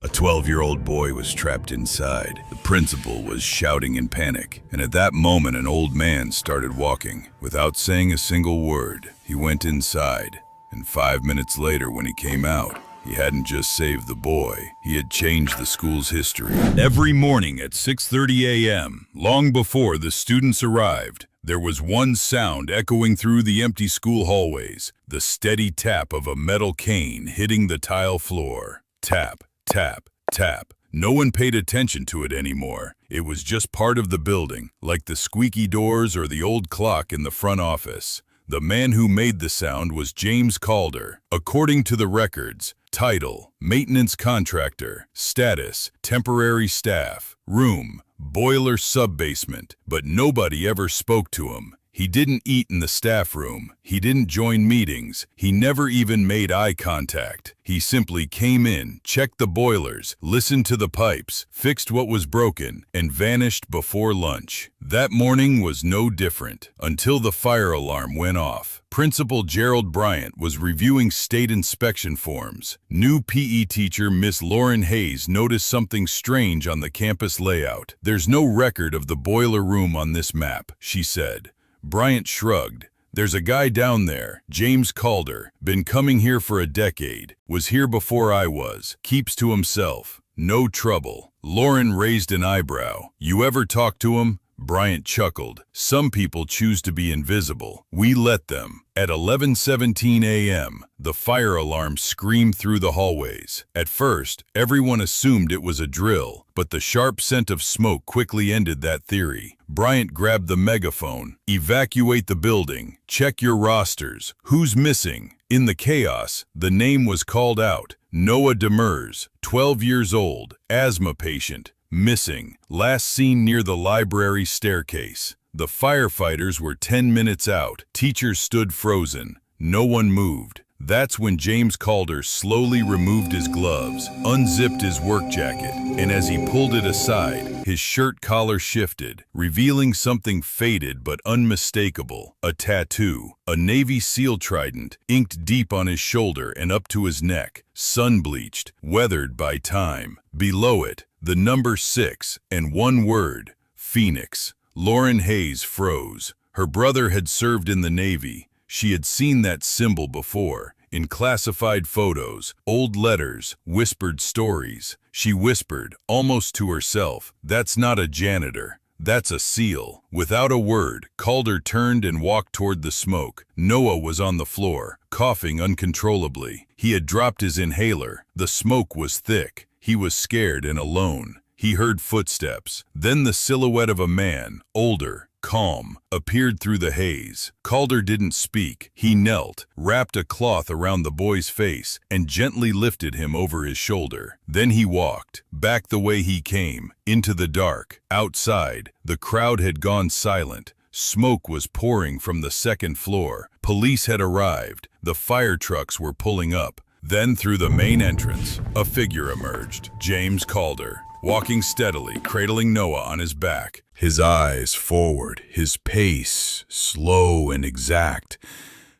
A 12-year-old boy was trapped inside. The principal was shouting in panic, and at that moment an old man started walking. Without saying a single word, he went inside, and 5 minutes later when he came out, he hadn't just saved the boy, he had changed the school's history. Every morning at 6:30 a.m., long before the students arrived, there was one sound echoing through the empty school hallways, the steady tap of a metal cane hitting the tile floor. Tap. Tap, tap. No one paid attention to it anymore. It was just part of the building, like the squeaky doors or the old clock in the front office. The man who made the sound was James Calder. According to the records, title, maintenance contractor, status, temporary staff, room, boiler sub-basement. But nobody ever spoke to him. He didn't eat in the staff room. He didn't join meetings. He never even made eye contact. He simply came in, checked the boilers, listened to the pipes, fixed what was broken, and vanished before lunch. That morning was no different until the fire alarm went off. Principal Gerald Bryant was reviewing state inspection forms. New PE teacher Miss Lauren Hayes noticed something strange on the campus layout. "There's no record of the boiler room on this map," she said. Bryant shrugged. "There's a guy down there, James Calder, been coming here for a decade, was here before I was, keeps to himself, no trouble." Lauren raised an eyebrow. "You ever talk to him?" Bryant chuckled. "Some people choose to be invisible. We let them." At 11:17 a.m., the fire alarm screamed through the hallways. At first, everyone assumed it was a drill, but the sharp scent of smoke quickly ended that theory. Bryant grabbed the megaphone. "Evacuate the building. Check your rosters. Who's missing?" In the chaos, the name was called out. Noah Demers, 12 years old, asthma patient, missing, last seen near the library staircase. The firefighters were 10 minutes out. Teachers stood frozen. No one moved. That's when James Calder slowly removed his gloves, unzipped his work jacket, and as he pulled it aside, his shirt collar shifted, revealing something faded but unmistakable. A tattoo, a Navy SEAL trident, inked deep on his shoulder and up to his neck, sun-bleached, weathered by time. Below it, the number 6 and one word, Phoenix. Lauren Hayes froze. Her brother had served in the Navy. She had seen that symbol before, in classified photos, old letters, whispered stories. She whispered, almost to herself, "That's not a janitor. That's a SEAL." Without a word, Calder turned and walked toward the smoke. Noah was on the floor, coughing uncontrollably. He had dropped his inhaler. The smoke was thick. He was scared and alone. He heard footsteps. Then the silhouette of a man, older, calm, appeared through the haze. Calder didn't speak. He knelt, wrapped a cloth around the boy's face, and gently lifted him over his shoulder. Then he walked, back the way he came, into the dark. Outside, the crowd had gone silent. Smoke was pouring from the second floor. Police had arrived. The fire trucks were pulling up. Then through the main entrance, a figure emerged. James Calder, walking steadily, cradling Noah on his back. His eyes forward, his pace slow and exact,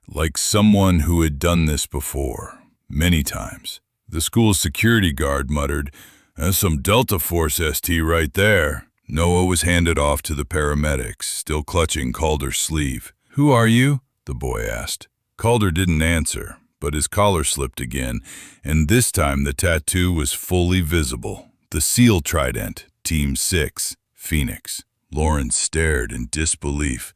like someone who had done this before, many times. The school's security guard muttered, "That's some Delta Force ST right there." Noah was handed off to the paramedics, still clutching Calder's sleeve. "Who are you?" the boy asked. Calder didn't answer, but his collar slipped again, and this time the tattoo was fully visible. The SEAL trident, Team 6, Phoenix. Lauren stared in disbelief.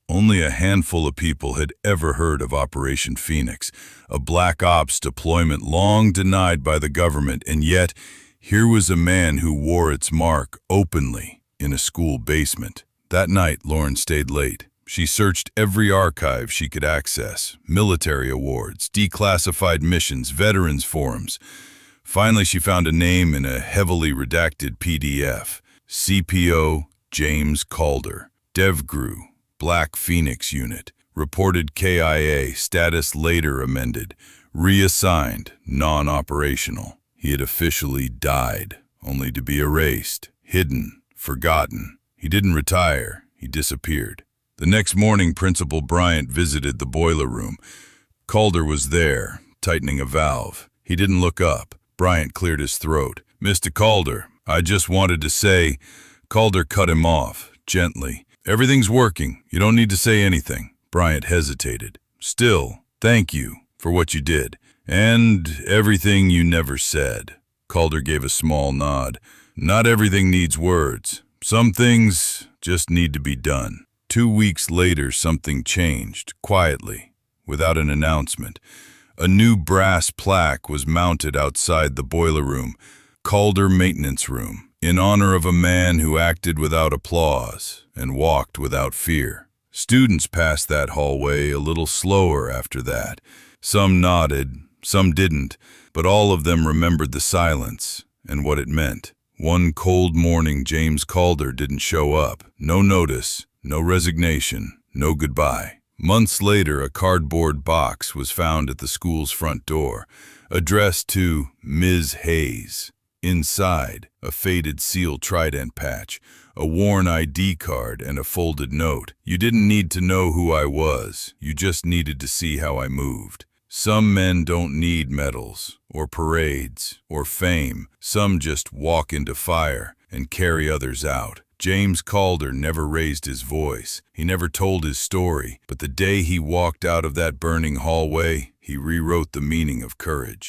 Only a handful of people had ever heard of Operation Phoenix, a black ops deployment long denied by the government, and yet here was a man who wore its mark openly in a school basement. That night, Lauren stayed late. She searched every archive she could access, military awards, declassified missions, veterans forums. Finally, she found a name in a heavily redacted PDF. CPO James Calder, DevGru, Black Phoenix Unit, reported KIA, status later amended, reassigned, non-operational. He had officially died, only to be erased, hidden, forgotten. He didn't retire, he disappeared. The next morning, Principal Bryant visited the boiler room. Calder was there, tightening a valve. He didn't look up. Bryant cleared his throat. Mr. Calder, I just wanted to say, Calder cut him off, gently. Everything's working. You don't need to say anything. Bryant hesitated. Still, thank you for what you did. And everything you never said. Calder gave a small nod. Not everything needs words. Some things just need to be done. 2 weeks later, something changed, quietly, without an announcement. A new brass plaque was mounted outside the boiler room, Calder Maintenance Room, in honor of a man who acted without applause and walked without fear. Students passed that hallway a little slower after that. Some nodded, some didn't, but all of them remembered the silence and what it meant. One cold morning, James Calder didn't show up. No notice, no resignation, no goodbye. Months later, a cardboard box was found at the school's front door, addressed to Ms. Hayes. Inside, a faded seal trident patch, a worn ID card, and a folded note. You didn't need to know who I was. You just needed to see how I moved. Some men don't need medals, or parades, or fame. Some just walk into fire and carry others out. James Calder never raised his voice. He never told his story. But the day he walked out of that burning hallway, he rewrote the meaning of courage.